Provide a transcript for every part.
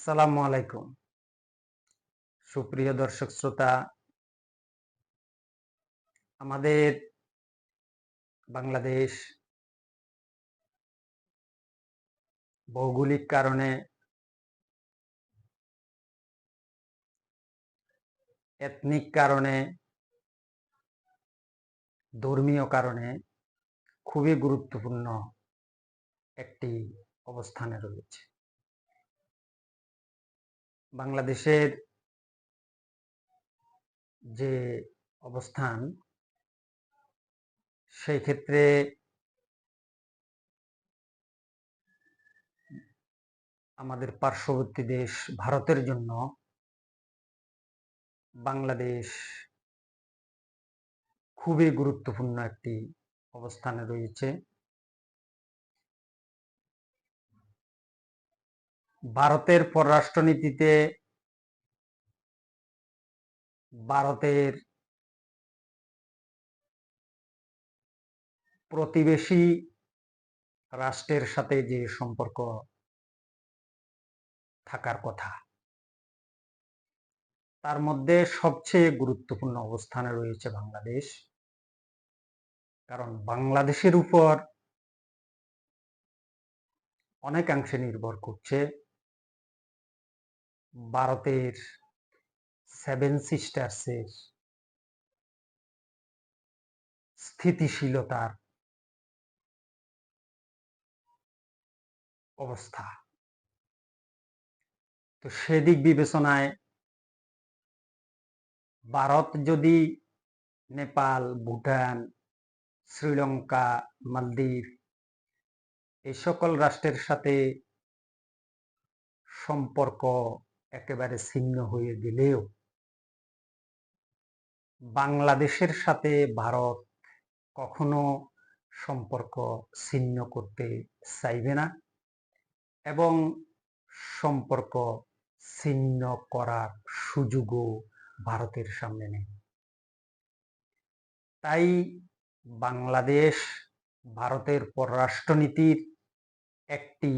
আসসালামু আলাইকুম। সুপ্রিয় দর্শক শ্রোতা, আমাদের বাংলাদেশ ভৌগোলিক কারণে, এথনিক কারণে, ধর্মীয় কারণে খুবই গুরুত্বপূর্ণ একটি অবস্থানে রয়েছে। বাংলাদেশের যে অবস্থান, সেই ক্ষেত্রে আমাদের পার্শ্ববর্তী দেশ ভারতের জন্য বাংলাদেশ খুবই গুরুত্বপূর্ণ একটি অবস্থানে রয়েছে। ভারতের পররাষ্ট্রনীতিতে ভারতের প্রতিবেশী রাষ্ট্রের সাথে যে সম্পর্ক থাকার কথা, তার মধ্যে সবচেয়ে গুরুত্বপূর্ণ অবস্থানে রয়েছে বাংলাদেশ। কারণ বাংলাদেশের উপর অনেকাংশে নির্ভর করছে ভারতের সেভেন সিস্টার্সের স্থিতিশীলতার অবস্থা। তো সেদিক বিবেচনায় ভারত যদি নেপাল, ভুটান, শ্রীলঙ্কা, মালদ্বীপ এই সকল রাষ্ট্রের সাথে সম্পর্ক একেবারে ছিন্ন হয়ে গেলেও বাংলাদেশের সাথে ভারত কখনো সম্পর্ক ছিন্ন করতে চাইবে না এবং সম্পর্ক ছিন্ন করার সুযোগও ভারতের সামনে নেই। তাই বাংলাদেশ ভারতের পররাষ্ট্রনীতির একটি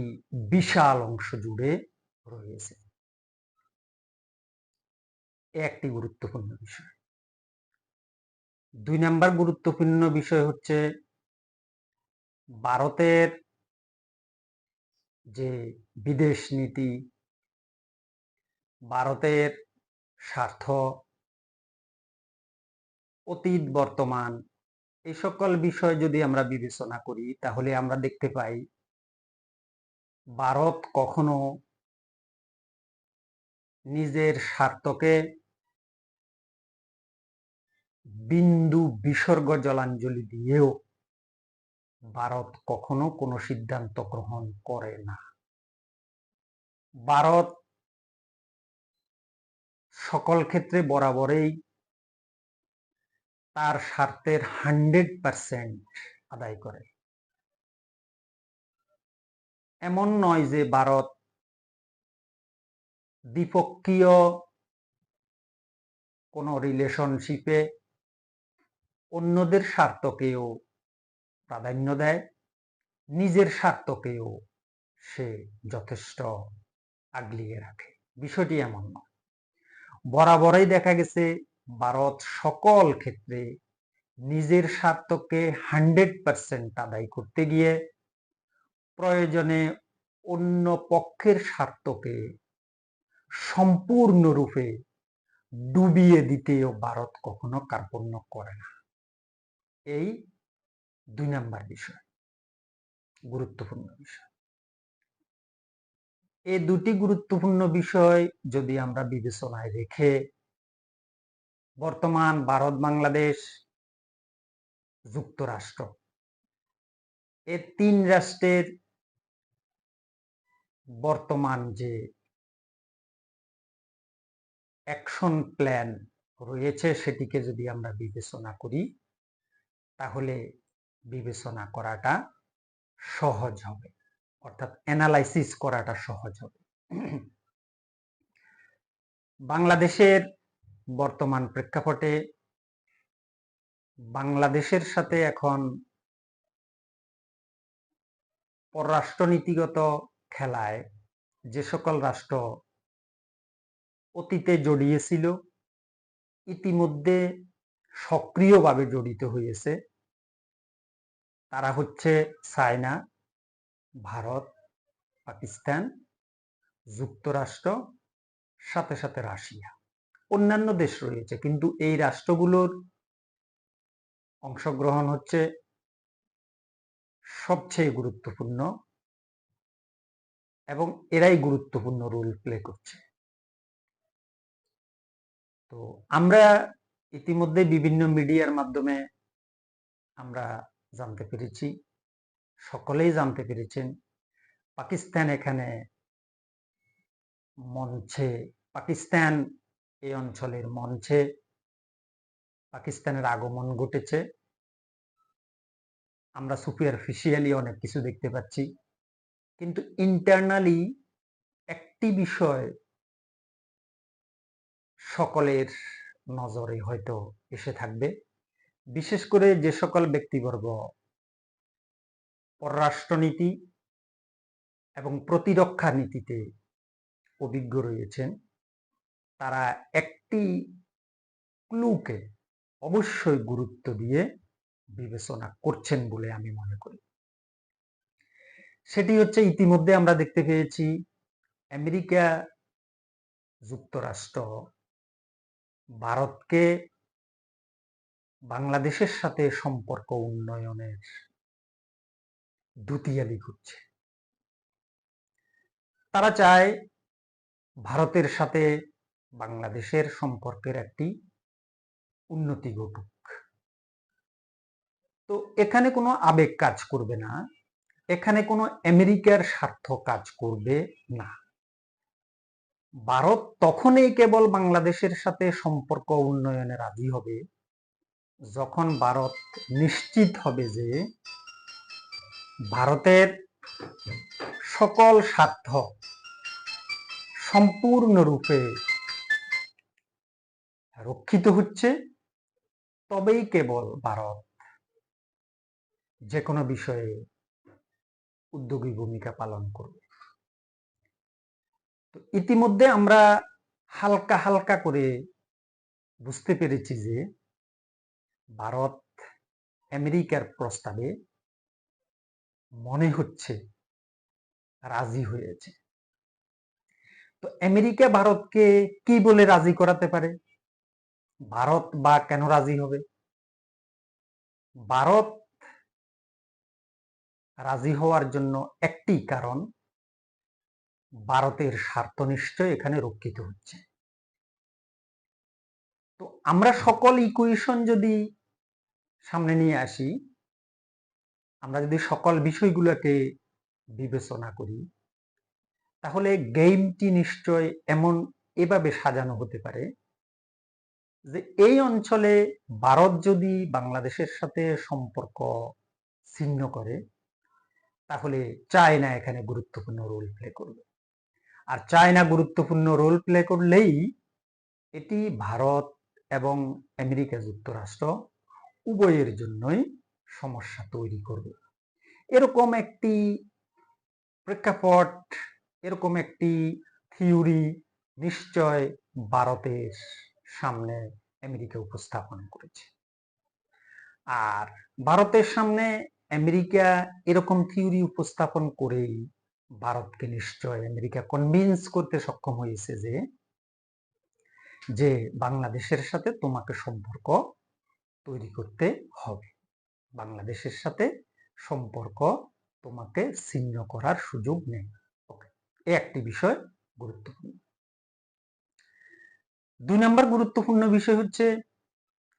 বিশাল অংশ জুড়ে রয়েছে। একটি গুরুত্বপূর্ণ বিষয়। ২ নম্বর গুরুত্বপূর্ণ বিষয় হচ্ছে ভারতের যে বিদেশ নীতি, ভারতের স্বার্থ, অতীত বর্তমান এই সকল বিষয় যদি আমরা বিবেচনা করি, তাহলে আমরা দেখতে পাই ভারত কখনো নিজের স্বার্থকে বিন্দু বিসর্গ জলাঞ্জলি দিয়েও ভারত কখনো কোনো সিদ্ধান্ত গ্রহণ করে না। ভারত সকল ক্ষেত্রে বরাবরই তার স্বার্থের 100% আদায় করে। এমন নয় যে ভারত দ্বিপক্ষীয় কোনো রিলেশনশিপে অন্যদের স্বার্থকেও প্রাধান্য দেয়, নিজের স্বার্থকেও সে যথেষ্ট আগলিয়ে রাখে। বিষয়টি এমন নয়। বরাবরই দেখা গেছে ভারত সকল ক্ষেত্রে নিজের স্বার্থকে 100% আদায় করতে গিয়ে প্রয়োজনে অন্য পক্ষের স্বার্থকে সম্পূর্ণরূপে ডুবিয়ে দিতেও ভারত কখনো কার্পণ্য করে না। এই ২ নম্বর বিষয়, গুরুত্বপূর্ণ বিষয়। এই দুটি গুরুত্বপূর্ণ বিষয় যদি আমরা বিবেচনায় রেখে বর্তমান ভারত, বাংলাদেশ, যুক্তরাষ্ট্র এই ৩ রাষ্ট্রের বর্তমান যে অ্যাকশন প্ল্যান রয়েছে সেটিকে যদি আমরা বিবেচনা করি, তাহলে বিবেচনা করাটা সহজ হবে, অর্থাৎ অ্যানালাইসিস করাটা সহজ হবে। বাংলাদেশের বর্তমান প্রেক্ষাপটে বাংলাদেশের সাথে এখন পররাষ্ট্রনীতিগত খেলায় যে সকল রাষ্ট্র অতীতে জড়িয়েছিল, ইতিমধ্যে সক্রিয়ভাবে জড়িত হয়েছে। তারা হচ্ছে চায়না, ভারত, পাকিস্তান, যুক্তরাষ্ট্র, সাথে সাথে রাশিয়া। অন্যান্য দেশ রয়েছে, কিন্তু এই রাষ্ট্রগুলোর অংশগ্রহণ হচ্ছে সবচেয়ে গুরুত্বপূর্ণ এবং এরাই গুরুত্বপূর্ণ রোল প্লে করছে। তো আমরা ইতিমধ্যে বিভিন্ন মিডিয়ার মাধ্যমে আমরা জানতে পেরেছি, সকলেই জানতে পেরেছেন, পাকিস্তান এখানে মঞ্চে, পাকিস্তান এই অঞ্চলের মঞ্চে পাকিস্তানের আগমন ঘটেছে। আমরা সুপারফিশিয়ালি অনেক কিছু দেখতে পাচ্ছি, কিন্তু ইন্টারনালি একটি বিষয় সকলের নজরে হয়তো এসে থাকবে, বিশেষ করে যে সকল ব্যক্তিবর্গ পররাষ্ট্রনীতি এবং প্রতিরক্ষা নীতিতে অভিজ্ঞ রয়েছেন, তারা একটি ক্লুকে অবশ্যই গুরুত্ব দিয়ে বিবেচনা করছেন বলে আমি মনে করি। সেটি হচ্ছে, ইতিমধ্যে আমরা দেখতে পেয়েছি আমেরিকা যুক্তরাষ্ট্র ভারতকে বাংলাদেশের সাথে সম্পর্ক উন্নয়নের দুতিয়ালি করছে। তারা চায় ভারতের সাথে বাংলাদেশের সম্পর্কের একটি উন্নতি ঘটুক। তো এখানে কোনো আবেগ কাজ করবে না, এখানে কোনো আমেরিকার স্বার্থ কাজ করবে না। ভারত তখনই কেবল বাংলাদেশের সাথে সম্পর্ক উন্নয়নে রাজি হবে যখন ভারত নিশ্চিত হবে যে ভারতের সকল স্বার্থ সম্পূর্ণরূপে রক্ষিত হচ্ছে, তবেই কেবল ভারত যে কোনো বিষয়ে উদ্যোগী ভূমিকা পালন করবে। তো ইতিমধ্যে আমরা হালকা হালকা করে বুঝতে পেরেছি যে ভারত আমেরিকার প্রস্তাবে মনে হচ্ছে রাজি হয়েছে। তো আমেরিকা ভারতকে কি বলে রাজি করাতে পারে? ভারত বা কেন রাজি হবে? ভারত রাজি হওয়ার জন্য একটি কারণ, ভারতের স্বার্থ নিশ্চয় এখানে রক্ষিত হচ্ছে। তো আমরা সকল ইকুয়েশন যদি সামনে নিয়ে আসি, আমরা যদি সকল বিষয়গুলোকে বিবেচনা করি, তাহলে গেমটি নিশ্চয় এমন এভাবে সাজানো হতে পারে যে এই অঞ্চলে ভারত যদি বাংলাদেশের সাথে সম্পর্ক ছিন্ন করে, তাহলে চায়না এখানে গুরুত্বপূর্ণ রোল প্লে করবে। আর চায়না গুরুত্বপূর্ণ রোল প্লে করলেই এটি ভারত এবং আমেরিকা যুক্তরাষ্ট্র উভয়ের জন্যই সমস্যা তৈরি করবে। এরকম একটি প্রেক্ষাপট, এরকম একটি থিওরি নিশ্চয় ভারতের সামনে আমেরিকা উপস্থাপন করেছে। আর ভারতের সামনে আমেরিকা এরকম থিওরি উপস্থাপন করেই ভারতকে নিশ্চয় আমেরিকা কনভিন্স করতে সক্ষম হয়েছে যে বাংলাদেশের সাথে তোমাকে সম্পর্ক তৈরি করতে হবে, বাংলাদেশের সাথে সম্পর্ক তোমাকে ছিন্ন করার সুযোগ নেই। ওকে, এই একটি বিষয় গুরুত্বপূর্ণ। 2 নম্বর গুরুত্বপূর্ণ বিষয় হচ্ছে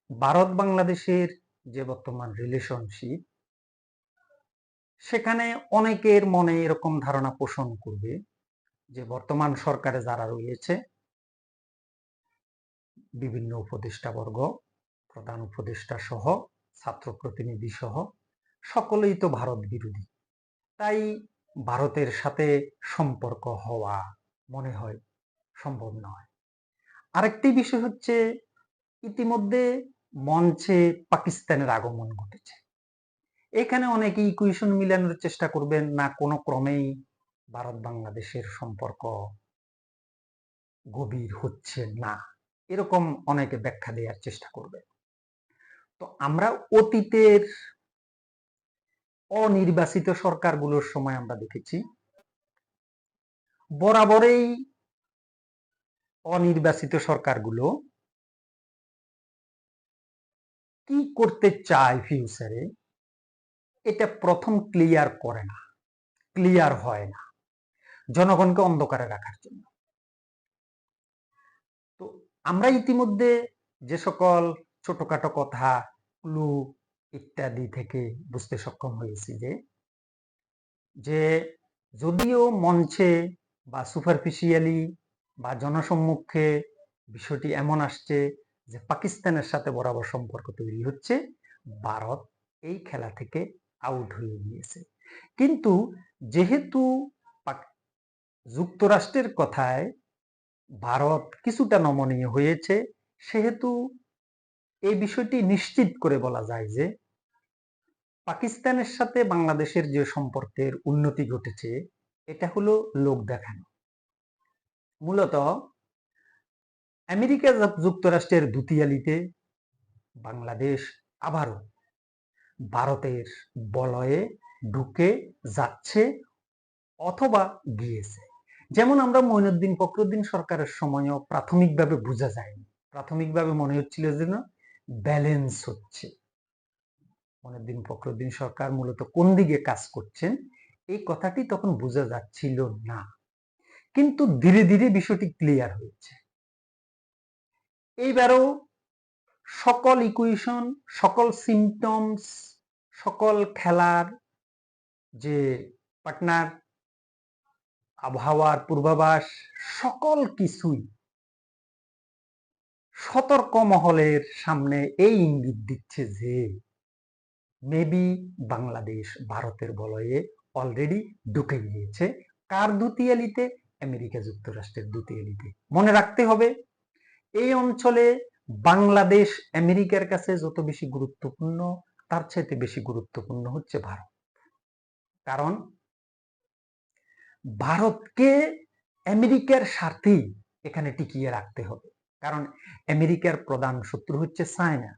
ভারত বাংলাদেশের যে বর্তমান রিলেশনশিপ, সেখানে অনেকের মনে এরকম ধারণা পোষণ করবে যে বর্তমান সরকারে যারা রয়েছে, বিভিন্ন উপদেষ্টাবর্গ, প্রধান উপদেষ্টা সহ, ছাত্র প্রতিনিধি সহ সকলেই তো ভারত বিরোধী, তাই ভারতের সাথে সম্পর্ক হওয়া মনে হয় সম্ভব নয়। আরেকটি বিষয় হচ্ছে, ইতিমধ্যে মঞ্চে পাকিস্তানের আগমন ঘটেছে। এখানে অনেকে ইকুয়েশন মিলানোর চেষ্টা করবেন, না কোনো ক্রমেই ভারত বাংলাদেশের সম্পর্ক গভীর হচ্ছে না, এরকম অনেকে ব্যাখ্যা দেওয়ার চেষ্টা করবে। তো আমরা অতীতের অনির্বাচিত সরকারগুলোর সময় আমরা দেখেছি বরাবরই অনির্বাচিত সরকারগুলো কি করতে চায় ফিউচারে এটা প্রথম ক্লিয়ার করে না, ক্লিয়ার হয় না, জনগণকে অন্ধকারে রাখার জন্য। তো আমরা ইতিমধ্যে যে সকল ছোটখাটো কথা, ক্লু ইত্যাদি থেকে বুঝতে সক্ষম হয়েছি যে যদিও মঞ্চে বা সুপারফিশিয়ালি বা জনসম্মুখে বিষয়টি এমন আসছে যে পাকিস্তানের সাথে বরাবর সম্পর্ক তৈরি হচ্ছে, ভারত এই খেলা থেকে আউট হয়ে গিয়েছে। কিন্তু যেহেতু যুক্তরাষ্ট্রের কথায় ভারত কিছুটা নমনীয় হয়েছে, সেহেতু এই বিষয়টি নিশ্চিত করে বলা যায় যে পাকিস্তানের সাথে বাংলাদেশের যে সম্পর্কের উন্নতি ঘটেছে এটা হলো লোক দেখানো। মূলত আমেরিকা যুক্তরাষ্ট্রের দুতিয়ালিতে বাংলাদেশ আবারও ভারতের বলয়ে ঢুকে যাচ্ছে অথবা গিয়েছে। যেমন আমরা মঈনুদ্দিন ফখরুদ্দিন সরকারের সময়ও প্রাথমিকভাবে বোঝা যায়নি, প্রাথমিকভাবে মনে হচ্ছিল যেন ব্যালেন্স হচ্ছে। মঈনুদ্দিন ফখরুদ্দিন সরকার মূলত কোন দিকে কাজ করছেন এই কথাটি তখন বোঝা যাচ্ছিল না, কিন্তু ধীরে ধীরে বিষয়টি ক্লিয়ার হয়েছে। এইবারও সকল ইকুয়েশন, সকল সিমটমস, সকল খেলার যে পার্টনার, আবহাওয়ার পূর্বাভাস, সকল কিছুই সতর্ক মহলের সামনে এই ইঙ্গিত দিচ্ছে যে মেবি বাংলাদেশ ভারতের বলয়ে অলরেডি ঢুকে গিয়েছে। কার দুতিয়ালিতে? আমেরিকা যুক্তরাষ্ট্রের দুতিয়ালিতে। মনে রাখতে হবে এই অঞ্চলে বাংলাদেশ আমেরিকার কাছে যত বেশি গুরুত্বপূর্ণ তার চাইতে বেশি গুরুত্বপূর্ণ হচ্ছে ভারত। কারণ ভারতকে আমেরিকার স্বার্থেই এখানে টিকিয়ে রাখতে হবে। কারণ আমেরিকার প্রধান শত্রু হচ্ছে চায়না।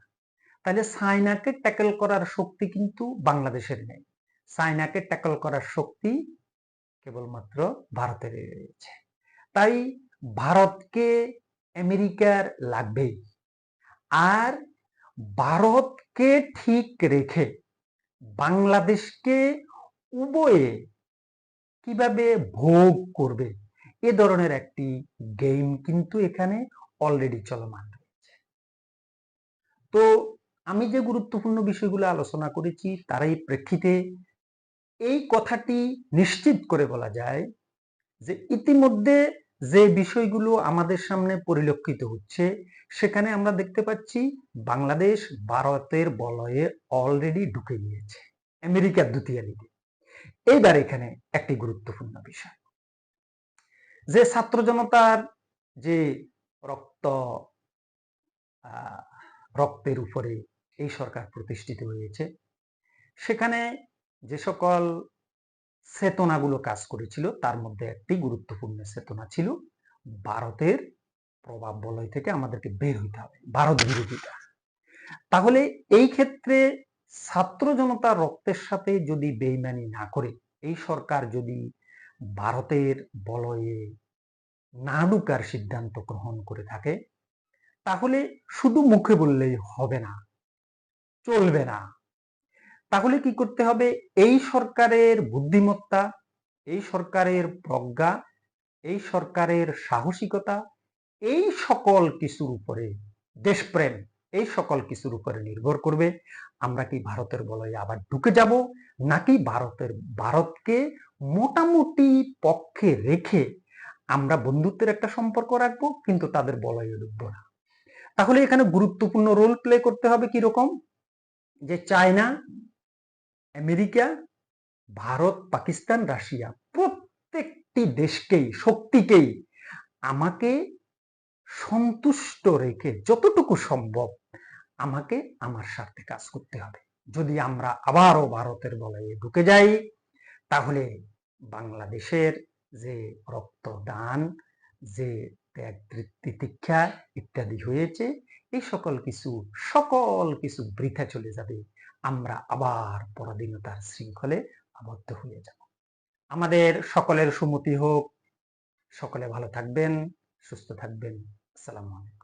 তাহলে চায়নাকে ট্যাকল করার শক্তি কিন্তু বাংলাদেশের নেই, চায়নাকে ট্যাকল করার শক্তি কেবলমাত্র ভারতের রয়েছে। তাই ভারতকে আমেরিকার লাগবেই। আর ভারতকে ঠিক রেখে বাংলাদেশকে উভয়ে কিভাবে ভোগ করবে এ ধরনের একটি গেম কিন্তু এখানে অলরেডি চলমান রয়েছে। তো আমি যে গুরুত্বপূর্ণ বিষয়গুলো আলোচনা করেছি তার এই প্রেক্ষিতে এই কথাটি নিশ্চিত করে বলা যায় যে ইতিমধ্যে যে বিষয়গুলো আমাদের সামনে পরিলক্ষিত হচ্ছে সেখানে আমরা দেখতে পাচ্ছি বাংলাদেশ ভারতের বলয়ে অলরেডি ঢুকে গিয়েছে আমেরিকার দুতিয়ালিতে। এইবার এখানে একটি গুরুত্বপূর্ণ বিষয় যে ছাত্র জনতার যে রক্তের উপরে এই সরকার প্রতিষ্ঠিত হয়েছে, সেখানে যে সকল চেতনাগুলো কাজ করেছিল তার মধ্যে একটি গুরুত্বপূর্ণ চেতনা ছিল ভারতের প্রভাব বলয় থেকে আমাদেরকে বের হইতে হবে, ভারত বিরোধিতা। তাহলে এই ক্ষেত্রে ছাত্র জনতার রক্তের সাথে যদি বেইমানি না করে এই সরকার যদি ভারতের বলয়ে না ঢুকার সিদ্ধান্ত গ্রহণ করে থাকে তাহলে শুধু মুখে বললেই হবে না, চলবে না। তাহলে কি করতে হবে? এই সরকারের বুদ্ধিমত্তা, এই সরকারের প্রজ্ঞা, এই সরকারের সাহসিকতা, এই সকল কিছুর উপরে দেশপ্রেম, এই সকল কিছুর উপরে নির্ভর করবে আমরা কি ভারতের বলয়ে আবার ঢুকে যাব নাকি ভারতকে মোটামুটি পক্ষে রেখে আমরা বন্ধুত্বের একটা সম্পর্ক রাখবো কিন্তু তাদের বলয়ে ঢুকবো না। তাহলে এখানে গুরুত্বপূর্ণ রোল প্লে করতে হবে কিরকম, যে China, America, Bharat, Pakistan, Russia প্রত্যেকটি দেশকেই, শক্তিকেই আমাকে সন্তুষ্ট রেখে যতটুকু সম্ভব আমাকে আমার স্বার্থে কাজ করতে হবে। যদি আমরা আবারও ভারতের বলয়ে ঢুকে যাই তাহলে বাংলাদেশের যে রক্তদান, যে ত্যাগ তিতিক্ষা ইত্যাদি হয়েছে, এই সকল কিছু বৃথা চলে যাবে। আমরা আবার পরাধীনতার শৃঙ্খলে আবদ্ধ হয়ে যাব। আমাদের সকলের সুমতি হোক। সকলে ভালো থাকবেন, সুস্থ থাকবেন। আসসালামু আলাইকুম।